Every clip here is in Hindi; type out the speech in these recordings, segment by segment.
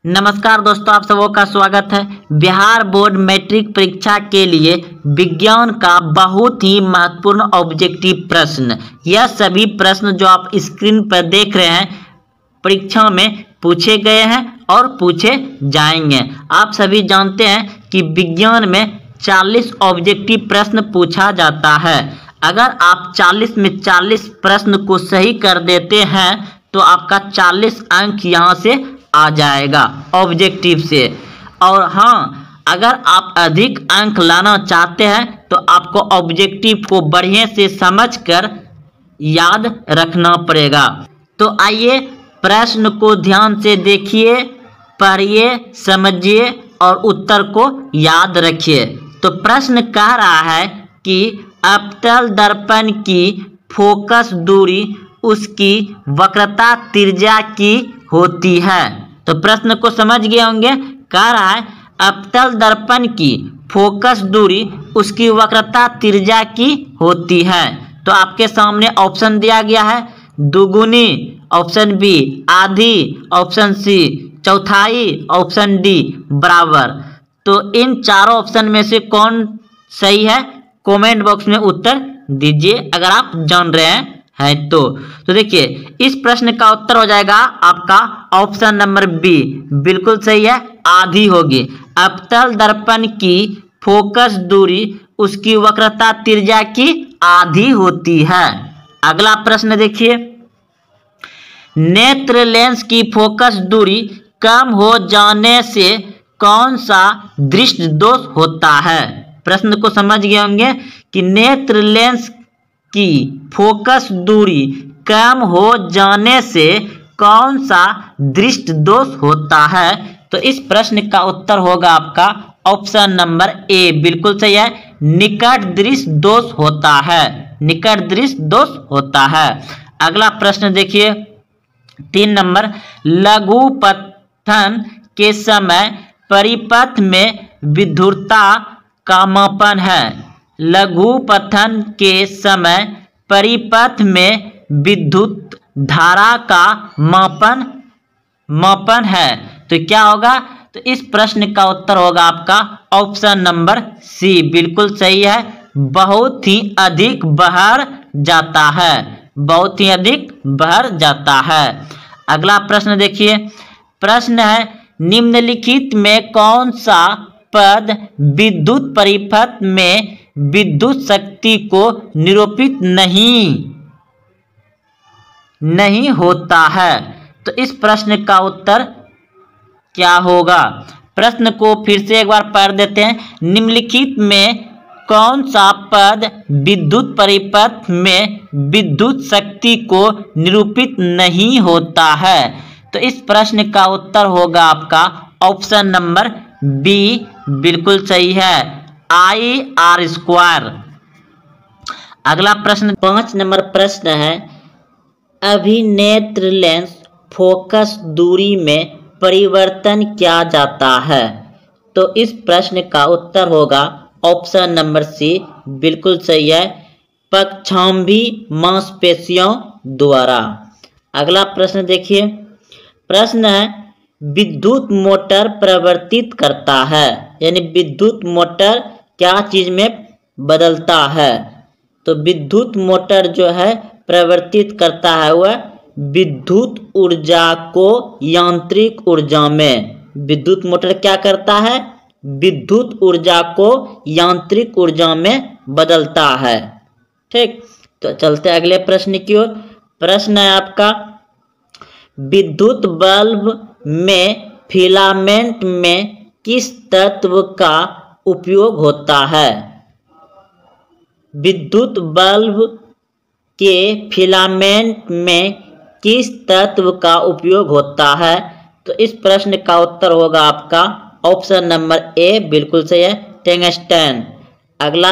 नमस्कार दोस्तों, आप सबों का स्वागत है। बिहार बोर्ड मैट्रिक परीक्षा के लिए विज्ञान का बहुत ही महत्वपूर्ण ऑब्जेक्टिव प्रश्न, यह सभी प्रश्न जो आप स्क्रीन पर देख रहे हैं परीक्षा में पूछे गए हैं और पूछे जाएंगे। आप सभी जानते हैं कि विज्ञान में 40 ऑब्जेक्टिव प्रश्न पूछा जाता है। अगर आप 40 में 40 प्रश्न को सही कर देते हैं तो आपका 40 अंक यहाँ से आ जाएगा ऑब्जेक्टिव से। और हाँ, अगर आप अधिक अंक लाना चाहते हैं तो आपको ऑब्जेक्टिव को बढ़िया से समझकर याद रखना पड़ेगा। तो आइए प्रश्न को ध्यान से देखिए, पढ़िए, समझिए और उत्तर को याद रखिए। तो प्रश्न कह रहा है कि अवतल दर्पण की फोकस दूरी उसकी वक्रता त्रिज्या की होती है। तो प्रश्न को समझ गए होंगे। कह रहा है अवतल दर्पण की फोकस दूरी उसकी वक्रता त्रिज्या की होती है। तो आपके सामने ऑप्शन दिया गया है, दुगुनी ऑप्शन बी, आधी ऑप्शन सी, चौथाई ऑप्शन डी, बराबर। तो इन चारों ऑप्शन में से कौन सही है, कमेंट बॉक्स में उत्तर दीजिए अगर आप जान रहे हैं तो देखिए इस प्रश्न का उत्तर हो जाएगा आपका ऑप्शन नंबर बी, बिल्कुल सही है, आधी होगी। अवतल दर्पण की फोकस दूरी उसकी वक्रता त्रिज्या की आधी होती है। अगला प्रश्न देखिए, नेत्र लेंस की फोकस दूरी कम हो जाने से कौन सा दृष्टि दोष होता है। प्रश्न को समझ गए होंगे कि नेत्र लेंस की फोकस दूरी कम हो जाने से कौन सा दृष्टि दोष होता है। तो इस प्रश्न का उत्तर होगा आपका ऑप्शन नंबर ए, बिल्कुल सही है, निकट दृष्टि दोष होता है, निकट दृष्टि दोष होता है। अगला प्रश्न देखिए 3 नंबर, लघु पठन के समय परिपथ में विद्युतता का मापन है। लघु पठन के समय परिपथ में विद्युत धारा का मापन है। तो क्या होगा, तो इस प्रश्न का उत्तर होगा आपका ऑप्शन नंबर सी, बिल्कुल सही है, बहुत ही अधिक बाहर जाता है, बहुत ही अधिक बाहर जाता है। अगला प्रश्न देखिए, प्रश्न है निम्नलिखित में कौन सा पद विद्युत परिपथ में विद्युत शक्ति को निरूपित नहीं होता है। तो इस प्रश्न का उत्तर क्या होगा, प्रश्न को फिर से एक बार पढ़ देते हैं। निम्नलिखित में कौन सा पद विद्युत परिपथ में विद्युत शक्ति को निरूपित नहीं होता है। तो इस प्रश्न का उत्तर होगा आपका ऑप्शन नंबर बी, बिल्कुल सही है, IR²। अगला प्रश्न 5 नंबर प्रश्न है, अभिनेत्र लेंस फोकस दूरी में परिवर्तन किया जाता है। तो इस प्रश्न का उत्तर होगा ऑप्शन नंबर सी, बिल्कुल सही है, पक्षांभी मांसपेशियों द्वारा। अगला प्रश्न देखिए, प्रश्न है विद्युत मोटर प्रवर्तित करता है, यानी विद्युत मोटर क्या चीज में बदलता है। तो विद्युत मोटर जो है प्रवर्तित करता है वह विद्युत ऊर्जा को यांत्रिक ऊर्जा में, विद्युत मोटर क्या करता है, विद्युत ऊर्जा को यांत्रिक ऊर्जा में बदलता है। ठीक, तो चलते अगले प्रश्न की ओर। प्रश्न है आपका, विद्युत बल्ब में फिलामेंट में किस तत्व का उपयोग होता है। विद्युत बल्ब के फिलामेंट में किस तत्व का उपयोग होता है। तो इस प्रश्न का उत्तर होगा आपका ऑप्शन नंबर ए, बिल्कुल सही है, टंगस्टन। अगला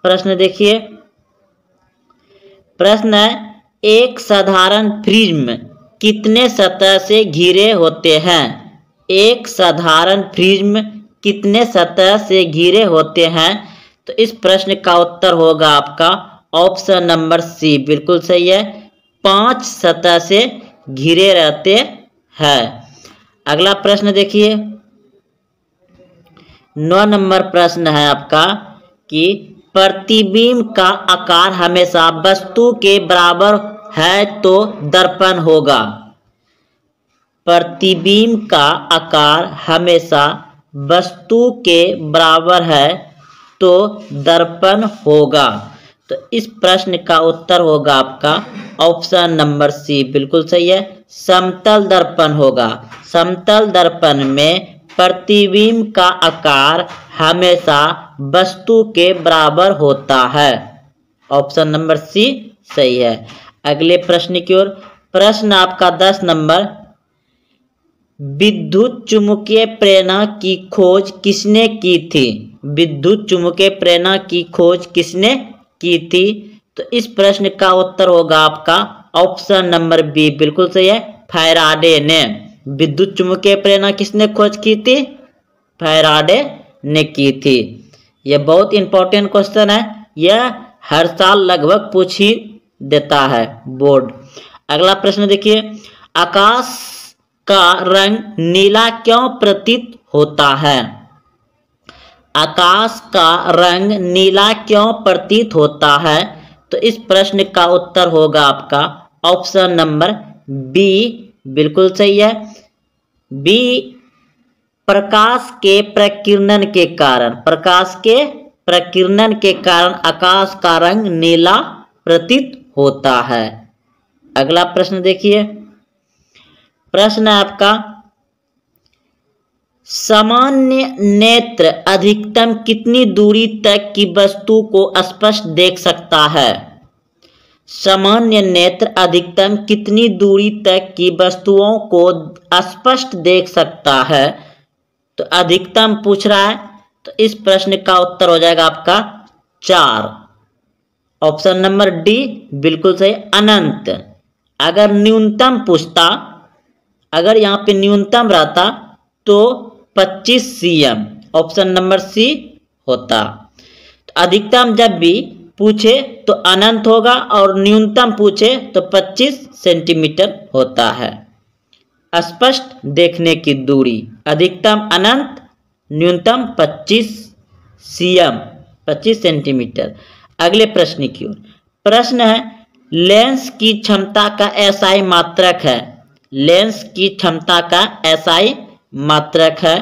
प्रश्न देखिए, प्रश्न है एक साधारण प्रिज्म कितने सतह से घिरे होते हैं। एक साधारण प्रिज्म कितने सतह से घिरे होते हैं। तो इस प्रश्न का उत्तर होगा आपका ऑप्शन नंबर सी, बिल्कुल सही है, 5 सतह से घिरे रहते हैं। अगला प्रश्न देखिए, 9 नंबर प्रश्न है आपका कि प्रतिबिंब का आकार हमेशा वस्तु के बराबर है तो दर्पण होगा। प्रतिबिंब का आकार हमेशा वस्तु के बराबर है तो दर्पण होगा। तो इस प्रश्न का उत्तर होगा आपका ऑप्शन नंबर सी, बिल्कुल सही है, समतल दर्पण होगा। समतल दर्पण में प्रतिबिंब का आकार हमेशा वस्तु के बराबर होता है। ऑप्शन नंबर सी सही है। अगले प्रश्न की ओर, प्रश्न आपका 10 नंबर, विद्युत चुम्बकीय प्रेरणा की खोज किसने की थी? विद्युत चुम्बकीय प्रेरणा की खोज किसने की थी? तो इस प्रश्न का उत्तर होगा आपका ऑप्शन नंबर बी, बिल्कुल सही है, फैराडे ने। विद्युत चुम्बकीय प्रेरणा किसने खोज की थी? फैराडे ने की थी। यह बहुत इंपॉर्टेंट क्वेश्चन है, यह हर साल लगभग पूछ ही देता है बोर्ड। अगला प्रश्न देखिए, आकाश का रंग नीला क्यों प्रतीत होता है? आकाश का रंग नीला क्यों प्रतीत होता है? तो इस प्रश्न का उत्तर होगा आपका ऑप्शन नंबर बी, बिल्कुल सही है, बी, प्रकाश के प्रकीर्णन के कारण। प्रकाश के प्रकीर्णन के कारण आकाश का रंग नीला प्रतीत होता है। अगला प्रश्न देखिए, प्रश्न आपका, सामान्य नेत्र अधिकतम कितनी दूरी तक की वस्तु को स्पष्ट देख सकता है? सामान्य नेत्र अधिकतम कितनी दूरी तक की वस्तुओं को स्पष्ट देख सकता है? तो अधिकतम पूछ रहा है, तो इस प्रश्न का उत्तर हो जाएगा आपका 4। ऑप्शन नंबर डी बिल्कुल सही, अनंत। अगर न्यूनतम पूछता, अगर यहाँ पे न्यूनतम रहता तो 25 cm, ऑप्शन नंबर सी होता। तो अधिकतम जब भी पूछे तो अनंत होगा और न्यूनतम पूछे तो 25 सेंटीमीटर होता है। स्पष्ट देखने की दूरी अधिकतम अनंत, न्यूनतम 25 cm, 25 सेंटीमीटर। अगले प्रश्न की ओर, प्रश्न है, लेंस की क्षमता का एसआई मात्रक है। लेंस की क्षमता का एसआई मात्रक है।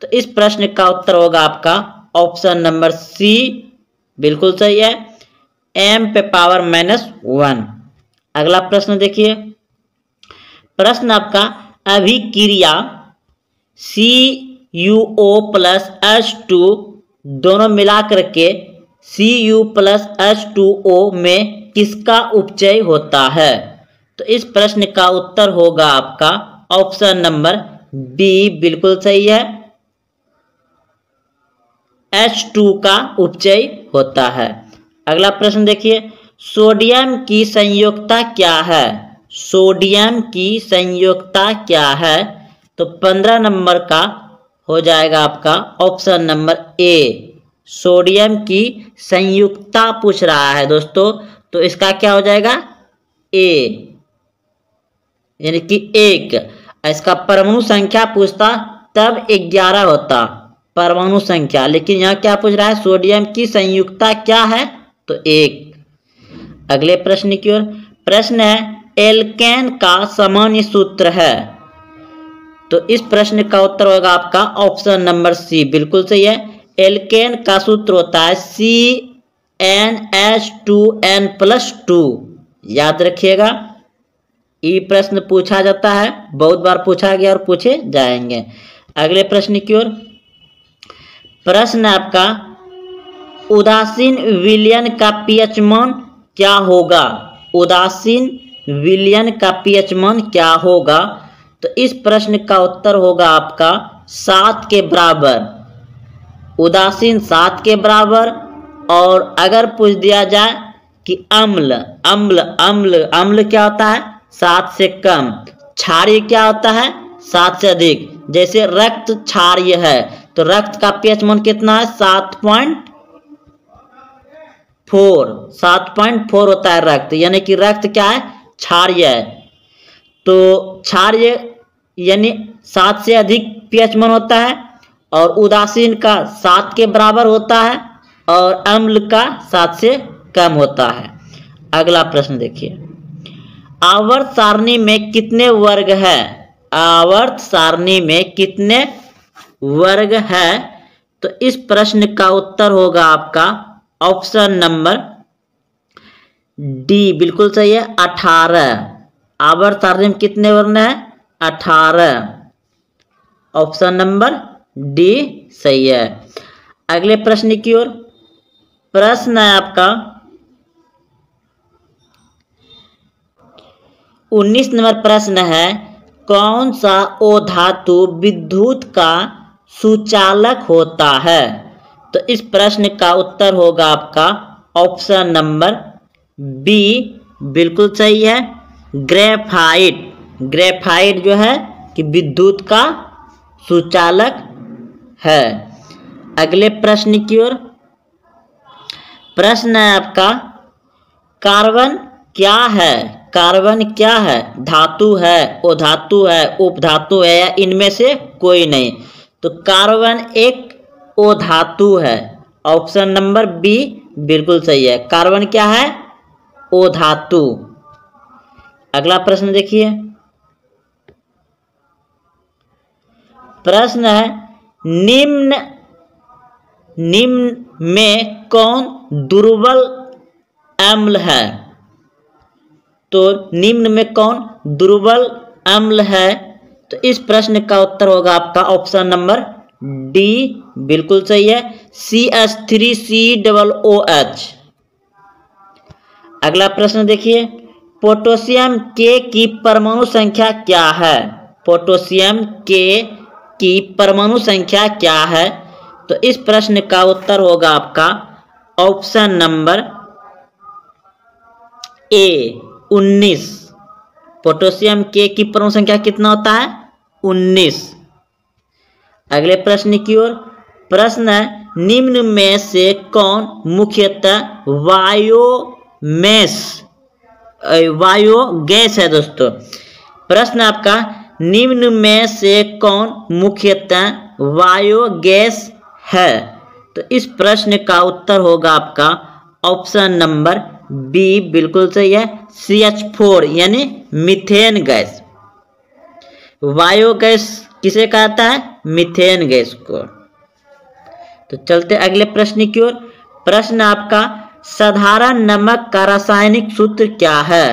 तो इस प्रश्न का उत्तर होगा आपका ऑप्शन नंबर सी, बिल्कुल सही है, m⁻⁻1। अगला प्रश्न देखिए, प्रश्न आपका, अभिक्रिया CuO+H2 दोनों मिलाकर के Cu+H2O में किसका उपचय होता है? तो इस प्रश्न का उत्तर होगा आपका ऑप्शन नंबर बी, बिल्कुल सही है, H2 का उपचय होता है। अगला प्रश्न देखिए, सोडियम की संयोजकता क्या है? सोडियम की संयोजकता क्या है? तो 15 नंबर का हो जाएगा आपका ऑप्शन नंबर ए, सोडियम की संयुक्ता पूछ रहा है दोस्तों, तो इसका क्या हो जाएगा? ए, यानी कि 1। इसका परमाणु संख्या पूछता तब 11 होता परमाणु संख्या, लेकिन यहाँ क्या पूछ रहा है? सोडियम की संयुक्ता क्या है? तो 1। अगले प्रश्न की ओर, प्रश्न है, एल्केन का सामान्य सूत्र है। तो इस प्रश्न का उत्तर होगा आपका ऑप्शन नंबर सी, बिल्कुल सही है, एल्केन का सूत्र होता है CnH2n+2। याद रखिएगा, ये प्रश्न पूछा जाता है, बहुत बार पूछा गया और पूछे जाएंगे। अगले प्रश्न की ओर, प्रश्न आपका, उदासीन विलयन का पीएच मान क्या होगा? उदासीन विलयन का पीएच मान क्या होगा? तो इस प्रश्न का उत्तर होगा आपका 7 के बराबर। उदासीन 7 के बराबर। और अगर पूछ दिया जाए कि अम्ल, अम्ल अम्ल अम्ल क्या होता है? 7 से कम। क्षारीय क्या होता है? 7 से अधिक। जैसे रक्त क्षारीय है तो रक्त का पीएच मान कितना है? 7.4। 7.4 होता है रक्त, यानी कि रक्त क्या है? क्षारीय है। तो क्षारीय यानी 7 से अधिक pH मान होता है, और उदासीन का 7 के बराबर होता है, और अम्ल का 7 से कम होता है। अगला प्रश्न देखिए, आवर्त सारणी में कितने वर्ग है? आवर्त सारणी में कितने वर्ग है? तो इस प्रश्न का उत्तर होगा आपका ऑप्शन नंबर डी, बिल्कुल सही है, 18। आवर्त सारणी में कितने वर्ण है? 18। ऑप्शन नंबर डी सही है। अगले प्रश्न की ओर, प्रश्न है आपका 19 नंबर प्रश्न है, कौन सा ओ धातु विद्युत का सुचालक होता है? तो इस प्रश्न का उत्तर होगा आपका ऑप्शन नंबर बी, बिल्कुल सही है, ग्रेफाइट। ग्रेफाइट जो है कि विद्युत का सुचालक है। अगले प्रश्न की ओर, प्रश्न है आपका, कार्बन क्या है? कार्बन क्या है? धातु है, अधातु है, उपधातु है, या इनमें से कोई नहीं? तो कार्बन एक अधातु है। ऑप्शन नंबर बी बिल्कुल सही है, कार्बन क्या है? अधातु। अगला प्रश्न देखिए, प्रश्न है, निम्न में कौन दुर्बल अम्ल है? तो निम्न में कौन दुर्बल अम्ल है? तो इस प्रश्न का उत्तर होगा आपका ऑप्शन नंबर डी, बिल्कुल सही है, CH3COOH। अगला प्रश्न देखिए, पोटेशियम के की परमाणु संख्या क्या है? पोटेशियम के की परमाणु संख्या क्या है? तो इस प्रश्न का उत्तर होगा आपका ऑप्शन नंबर ए, 19। पोटेशियम के की परमाणु संख्या कितना होता है? 19। अगले प्रश्न की ओर, प्रश्न है, निम्न में से कौन मुख्यतः बायोगैस है? दोस्तों प्रश्न आपका, निम्न में से कौन मुख्यतः बायोगैस है? तो इस प्रश्न का उत्तर होगा आपका ऑप्शन नंबर बी, बिल्कुल सही है, CH4 यानी मीथेन गैस। बायोगैस किसे कहता है? मीथेन गैस को। तो चलते अगले प्रश्न की ओर, प्रश्न आपका, साधारण नमक का रासायनिक सूत्र क्या है?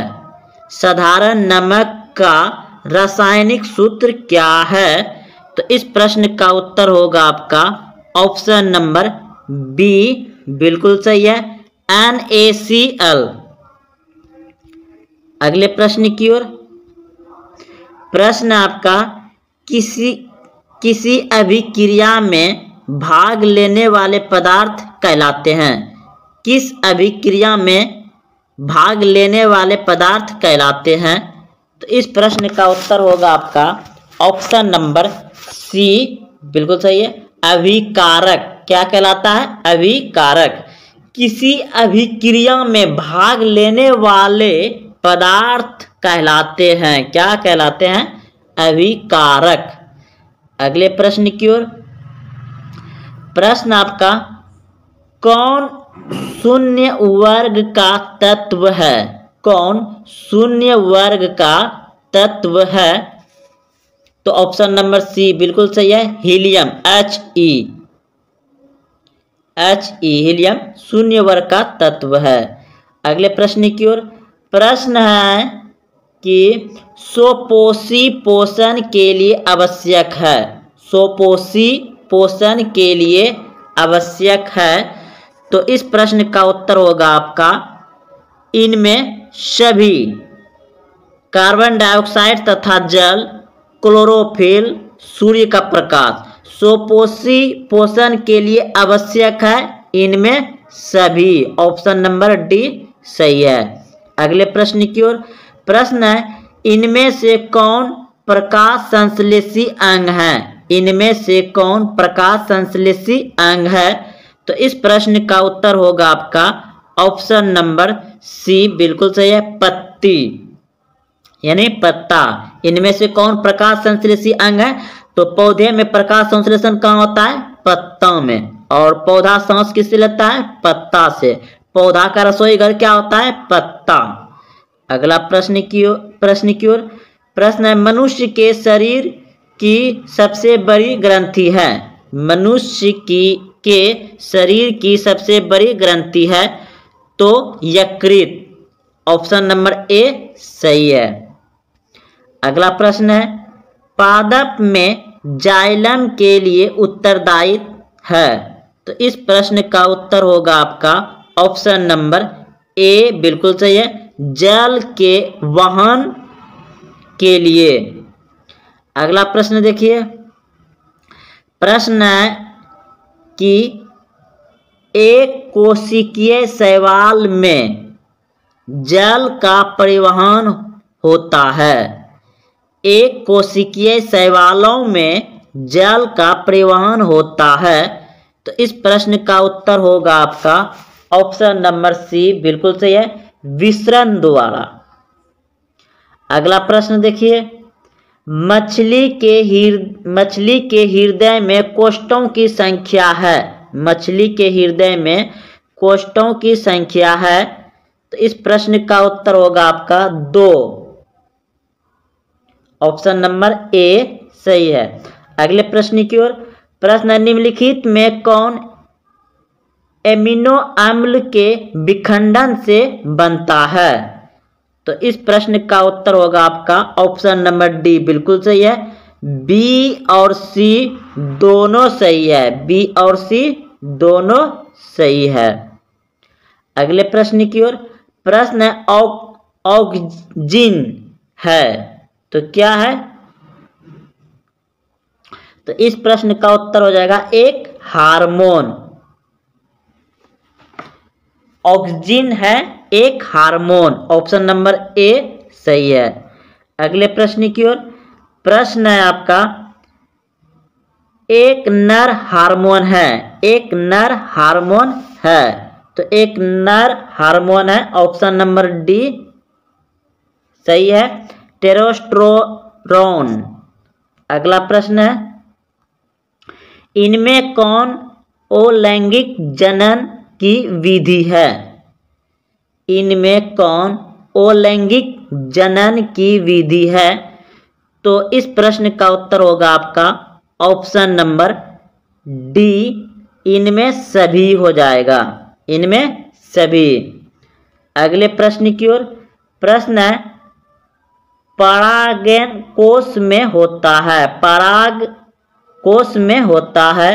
साधारण नमक का रासायनिक सूत्र क्या है? तो इस प्रश्न का उत्तर होगा आपका ऑप्शन नंबर बी, बिल्कुल सही है, NaCl। अगले प्रश्न की ओर, प्रश्न आपका, किसी अभिक्रिया में भाग लेने वाले पदार्थ कहलाते हैं? किस अभिक्रिया में भाग लेने वाले पदार्थ कहलाते हैं? तो इस प्रश्न का उत्तर होगा आपका ऑप्शन नंबर सी, बिल्कुल सही है, अभिकारक। क्या कहलाता है? अभिकारक। किसी अभिक्रिया में भाग लेने वाले पदार्थ कहलाते हैं, क्या कहलाते हैं? अभिकारक। अगले प्रश्न की ओर, प्रश्न आपका, कौन शून्य वर्ग का तत्व है? कौन शून्य वर्ग का तत्व है? तो ऑप्शन नंबर सी बिल्कुल सही है, हीलियम, He हीलियम शून्य वर्ग का तत्व है। अगले प्रश्न की ओर, प्रश्न है कि स्वपोषी पोषण के लिए आवश्यक है। स्वपोषी पोषण के लिए आवश्यक है। तो इस प्रश्न का उत्तर होगा आपका, इनमें सभी कार्बन डाइऑक्साइड तथा जल, क्लोरोफिल, सूर्य का प्रकाश स्वपोषी पोषण के लिए आवश्यक है, इनमें सभी। ऑप्शन नंबर डी सही है। अगले प्रश्न की ओर, प्रश्न है, इनमें से कौन प्रकाश संश्लेषी अंग है? इनमें से कौन प्रकाश संश्लेषी अंग है? तो इस प्रश्न का उत्तर होगा आपका ऑप्शन नंबर सी, बिल्कुल सही है, पत्ती यानी पत्ता। इनमें से कौन प्रकाश संश्लेषी अंग है? तो पौधे में प्रकाश संश्लेषण कहाँ होता है? पत्ता में। और पौधा सांस किससे लेता है? पत्ता से। पौधा का रसोई घर क्या होता है? पत्ता। अगला प्रश्न की ओर। प्रश्न है, मनुष्य के शरीर की सबसे बड़ी ग्रंथि है। मनुष्य के शरीर की सबसे बड़ी ग्रंथि है तो यकृत। ऑप्शन नंबर ए सही है। अगला प्रश्न है, पादप में जाइलम के लिए उत्तरदायी है। तो इस प्रश्न का उत्तर होगा आपका ऑप्शन नंबर ए बिल्कुल सही है, जल के वहन के लिए। अगला प्रश्न देखिए, प्रश्न है कि एक कोशिकीय शैवाल में जल का परिवहन होता है। एक कोशिकीय शैवालों में जल का परिवहन होता है। तो इस प्रश्न का उत्तर होगा आपका ऑप्शन नंबर सी बिल्कुल सही है, विसरण द्वारा। अगला प्रश्न देखिए, मछली के हृदय में कोष्ठों की संख्या है। मछली के हृदय में कोष्ठों की संख्या है। तो इस प्रश्न का उत्तर होगा आपका 2। ऑप्शन नंबर ए सही है। अगले प्रश्न की ओर। प्रश्न, निम्नलिखित में कौन एमिनो अम्ल के विखंडन से बनता है? तो इस प्रश्न का उत्तर होगा आपका ऑप्शन नंबर डी बिल्कुल सही है, बी और सी दोनों सही है। बी और सी दोनों सही है। अगले प्रश्न की ओर। प्रश्न है, ऑक्सिन है तो क्या है? तो इस प्रश्न का उत्तर हो जाएगा एक हार्मोन। ऑक्सिन है एक हार्मोन। ऑप्शन नंबर ए सही है। अगले प्रश्न की ओर। प्रश्न है आपका, एक नर हार्मोन है। एक नर हार्मोन है तो एक नर हार्मोन है। ऑप्शन नंबर डी सही है, टेस्टोस्टेरोन। अगला प्रश्न है, इनमें कौन अलैंगिक जनन की विधि है? इनमें कौन अलैंगिक जनन की विधि है? तो इस प्रश्न का उत्तर होगा आपका ऑप्शन नंबर डी, इनमें सभी हो जाएगा। इनमें सभी। अगले प्रश्न की ओर। प्रश्न है, परागन कोष में होता है। पराग कोष में होता है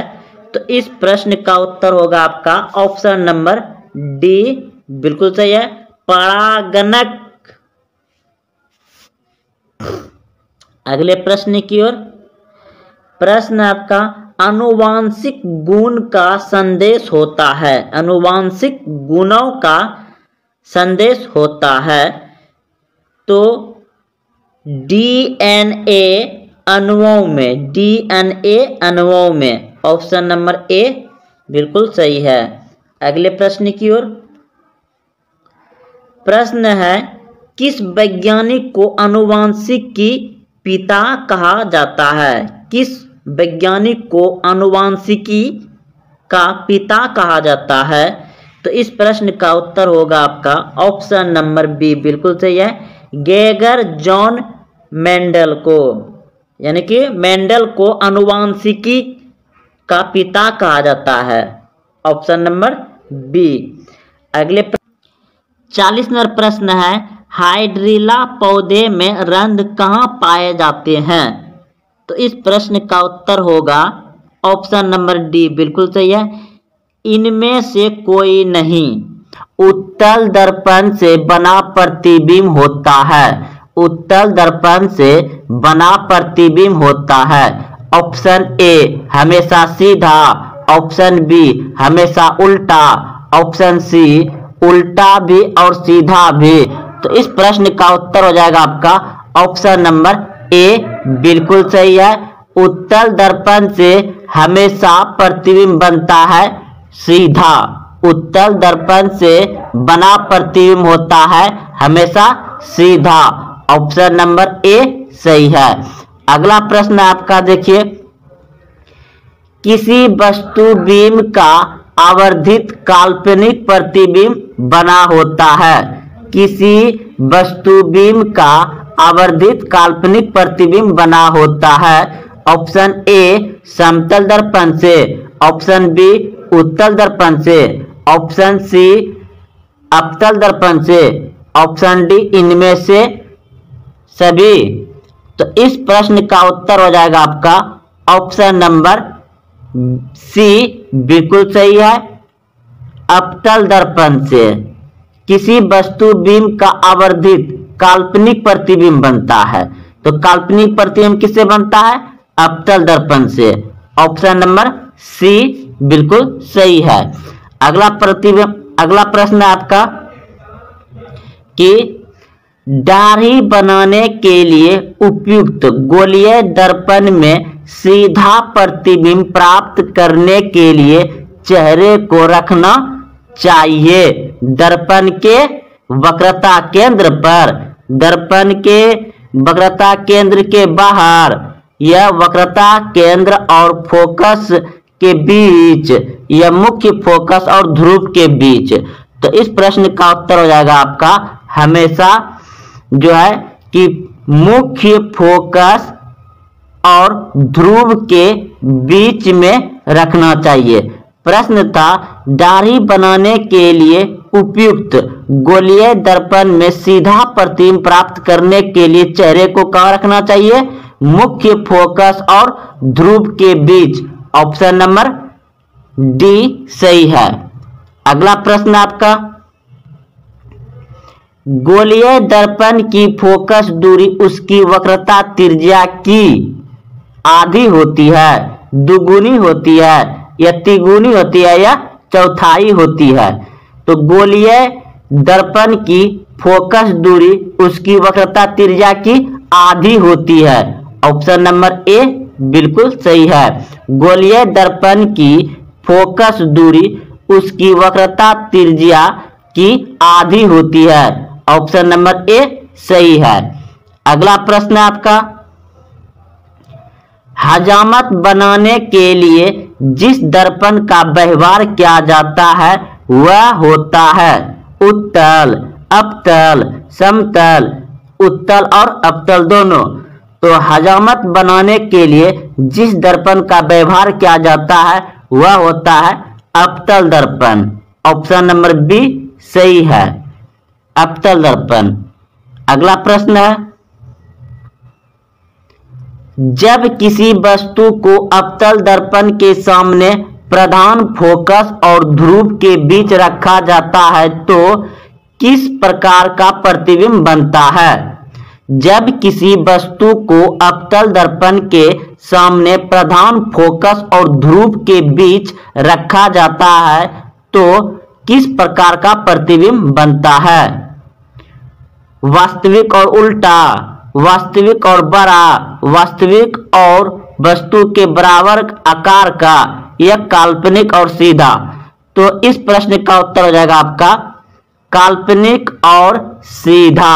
तो इस प्रश्न का उत्तर होगा आपका ऑप्शन नंबर डी बिल्कुल सही है, परागनक। अगले प्रश्न की ओर। प्रश्न आपका, आनुवांशिक गुण का संदेश होता है। आनुवांशिक गुणों का संदेश होता है तो डीएनए अणुओं में। डीएनए अणुओं में। ऑप्शन नंबर ए बिल्कुल सही है। अगले प्रश्न की ओर। प्रश्न है, किस वैज्ञानिक को आनुवांशिक की पिता कहा जाता है? किस वैज्ञानिक को आनुवांशिकी का पिता कहा जाता है? तो इस प्रश्न का उत्तर होगा आपका ऑप्शन नंबर बी बिल्कुल सही है, गेगर जॉन मेंडल को। यानी कि मेंडल को आनुवांशिकी का पिता कहा जाता है। Option number B. अगले 40 नंबर प्रश्न है, हाइड्रिला पौधे में रंध्र कहाँ पाए जाते हैं? तो इस प्रश्न का उत्तर होगा ऑप्शन नंबर डी बिल्कुल सही है, इनमें से कोई नहीं। उत्तल दर्पण से बना प्रतिबिंब होता है। उत्तल दर्पण से बना प्रतिबिंब होता है। ऑप्शन ए हमेशा सीधा, ऑप्शन बी हमेशा उल्टा, ऑप्शन सी उल्टा भी और सीधा भी। तो इस प्रश्न का उत्तर हो जाएगा आपका ऑप्शन नंबर ए बिल्कुल सही है, उत्तल दर्पण से हमेशा प्रतिबिंब बनता है सीधा। उत्तल दर्पण से बना प्रतिबिंब होता है हमेशा सीधा। ऑप्शन नंबर ए सही है। अगला प्रश्न आपका देखिए, किसी वस्तु बीम का आवर्धित काल्पनिक प्रतिबिंब बना होता है। किसी वस्तु बीम का आवर्धित काल्पनिक प्रतिबिंब बना होता है। ऑप्शन ए समतल दर्पण से, ऑप्शन बी उत्तल दर्पण से, ऑप्शन सी अवतल दर्पण से, ऑप्शन डी इनमें से सभी। तो इस प्रश्न का उत्तर हो जाएगा आपका ऑप्शन नंबर सी, बिल्कुल सही है, अवतल दर्पण से किसी वस्तु बीम का आवर्धित काल्पनिक प्रतिबिंब बनता है। तो काल्पनिक प्रतिबिंब किससे बनता है? अवतल दर्पण से। ऑप्शन नंबर सी बिल्कुल सही है। अगला प्रश्न है आपका कि दाढ़ी बनाने के लिए उपयुक्त गोलीय दर्पण में सीधा प्रतिबिंब प्राप्त करने के लिए चेहरे को रखना चाहिए दर्पण के वक्रता केंद्र पर, दर्पण के वक्रता केंद्र के बाहर, यह वक्रता केंद्र और फोकस के बीच, यह मुख्य फोकस और ध्रुव के बीच। तो इस प्रश्न का उत्तर हो जाएगा आपका हमेशा जो है कि मुख्य फोकस और ध्रुव के बीच में रखना चाहिए। प्रश्न था दाढ़ी बनाने के लिए उपयुक्त गोलीय दर्पण में सीधा प्रतिबिंब प्राप्त करने के लिए चेहरे को कहाँ रखना चाहिए? मुख्य फोकस और ध्रुव के बीच। ऑप्शन नंबर डी सही है। अगला प्रश्न आपका, गोलीय दर्पण की फोकस दूरी उसकी वक्रता त्रिज्या की आधी होती है, दुगुनी होती है या तिगुनी होती है या चौथाई होती है। तो गोलीय दर्पण की फोकस दूरी उसकी वक्रता त्रिज्या की आधी होती है। ऑप्शन नंबर ए बिल्कुल सही है। गोलीय दर्पण की फोकस दूरी उसकी वक्रता त्रिज्या की आधी होती है। ऑप्शन नंबर ए सही है। अगला प्रश्न आपका, हजामत बनाने के लिए जिस दर्पण का व्यवहार किया जाता है वह होता है उत्तल, अवतल, समतल, उत्तल और अवतल दोनों। तो हजामत बनाने के लिए जिस दर्पण का व्यवहार किया जाता है वह होता है अवतल दर्पण। ऑप्शन नंबर बी सही है, अवतल दर्पण। अगला प्रश्न है, जब किसी वस्तु को अवतल दर्पण के सामने प्रधान फोकस और ध्रुव के बीच रखा जाता है तो किस प्रकार का प्रतिबिंब बनता है? जब किसी वस्तु को अवतल दर्पण के सामने प्रधान फोकस और ध्रुव के बीच रखा जाता है तो किस प्रकार का प्रतिबिंब बनता है? वास्तविक और उल्टा, वास्तविक और बड़ा, वास्तविक और वस्तु के बराबर आकार का, या काल्पनिक और सीधा। तो इस प्रश्न का उत्तर हो जाएगा आपका काल्पनिक और सीधा।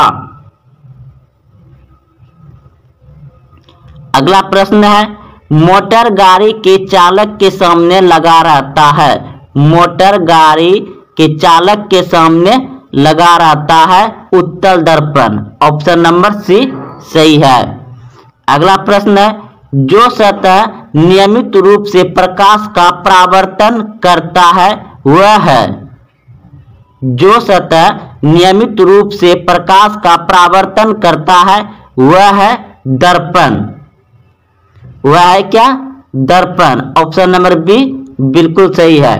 अगला प्रश्न है, मोटर गाड़ी के चालक के सामने लगा रहता है, मोटर गाड़ी के चालक के सामने लगा रहता है उत्तल दर्पण। ऑप्शन नंबर सी सही है। अगला प्रश्न है, जो सतह नियमित रूप से प्रकाश का परावर्तन करता है वह है, जो सतह नियमित रूप से प्रकाश का परावर्तन करता है वह है दर्पण। वह है क्या? दर्पण। ऑप्शन नंबर बी बिल्कुल सही है।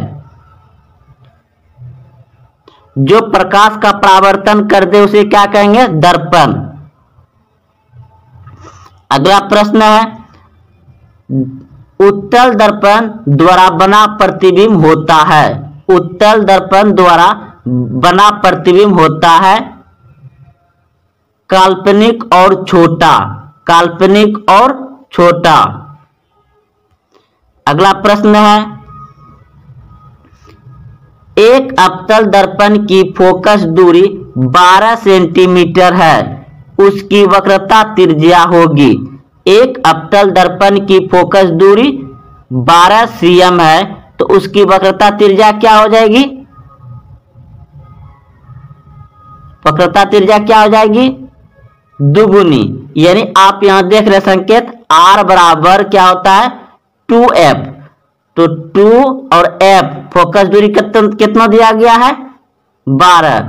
जो प्रकाश का परावर्तन कर दे उसे क्या कहेंगे? दर्पण। अगला प्रश्न है, उत्तल दर्पण द्वारा बना प्रतिबिंब होता है, उत्तल दर्पण द्वारा बना प्रतिबिंब होता है काल्पनिक और छोटा, काल्पनिक और छोटा। अगला प्रश्न है, एक अवतल दर्पण की फोकस दूरी 12 सेंटीमीटर है, उसकी वक्रता त्रिज्या होगी। एक अपतल दर्पण की फोकस दूरी 12 cm है तो उसकी वक्रता त्रिज्या क्या हो जाएगी? वक्रता त्रिज्या क्या हो जाएगी? दुगुनी। यानी आप यहां देख रहे संकेत R बराबर क्या होता है? 2f। तो 2 और f फोकस दूरी कितना दिया गया है? 12।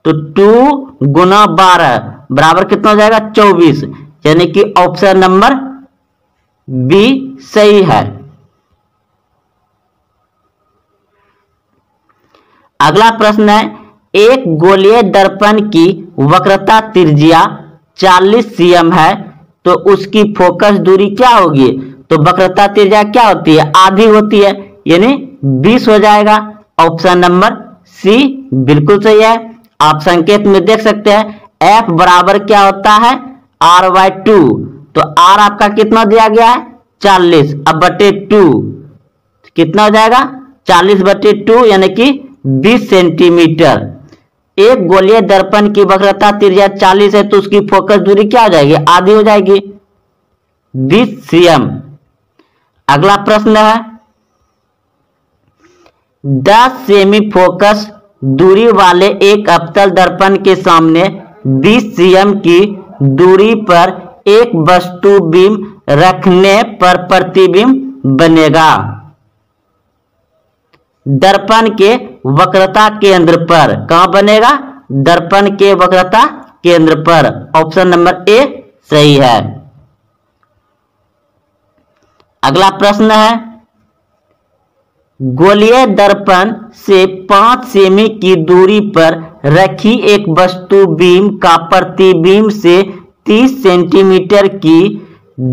तो 2 गुना 12 बराबर कितना हो जाएगा? 24। यानी कि ऑप्शन नंबर बी सही है। अगला प्रश्न है, एक गोलीय दर्पण की वक्रता त्रिज्या 40 cm है तो उसकी फोकस दूरी क्या होगी? तो वक्रता त्रिज्या क्या होती है? आधी होती है, यानी 20 हो जाएगा। ऑप्शन नंबर सी बिल्कुल सही है। आप संकेत में देख सकते हैं F बराबर क्या होता है? R/2। तो R आपका कितना दिया गया है? 40। अब बटे 2 कितना हो जाएगा? 40/2 यानी कि 20 सेंटीमीटर। एक गोलीय दर्पण की वक्रता त्रिज्या 40 है तो उसकी फोकस दूरी क्या हो जाएगी? आधी हो जाएगी, 20 cm। अगला प्रश्न है, 10 सेमी फोकस दूरी वाले एक अपतल दर्पण के सामने 20 cm की दूरी पर एक वस्तु बीम रखने पर प्रतिबिंब बनेगा। दर्पण के वक्रता केंद्र पर कहां बनेगा? दर्पण के वक्रता केंद्र पर। ऑप्शन नंबर ए सही है। अगला प्रश्न है, गोलीय दर्पण से 5 सेमी की दूरी पर रखी एक वस्तु बीम का प्रतिबिंब से 30 सेंटीमीटर की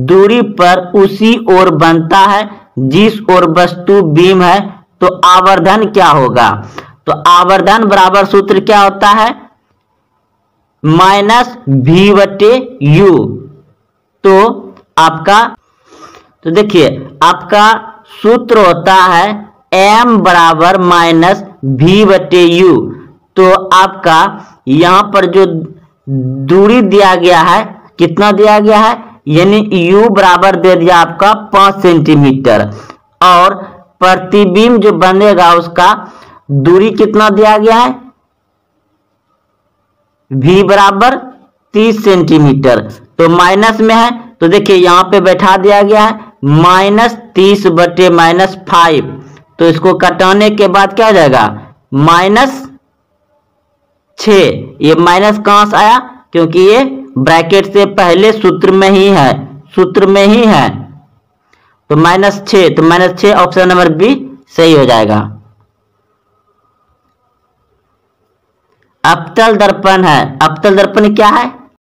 दूरी पर उसी ओर बनता है जिस ओर वस्तु बीम है, तो आवर्धन क्या होगा? तो आवर्धन बराबर सूत्र क्या होता है? -v/u। तो देखिए आपका सूत्र होता है m बराबर -v/u। तो आपका यहां पर जो दूरी दिया गया है कितना दिया गया है? यानी u बराबर दे दिया आपका 5 सेंटीमीटर और प्रतिबिंब जो बनेगा उसका दूरी कितना दिया गया है? v बराबर 30 सेंटीमीटर। तो माइनस में है तो देखिए यहां पे बैठा दिया गया है -30/-5। तो इसको कटाने के बाद क्या हो जाएगा? -6। ये माइनस कहां से आया? क्योंकि ये ब्रैकेट से पहले सूत्र में ही है, तो -6। तो -6 ऑप्शन नंबर बी सही हो जाएगा। अपतल दर्पण है। अपतल दर्पण क्या है?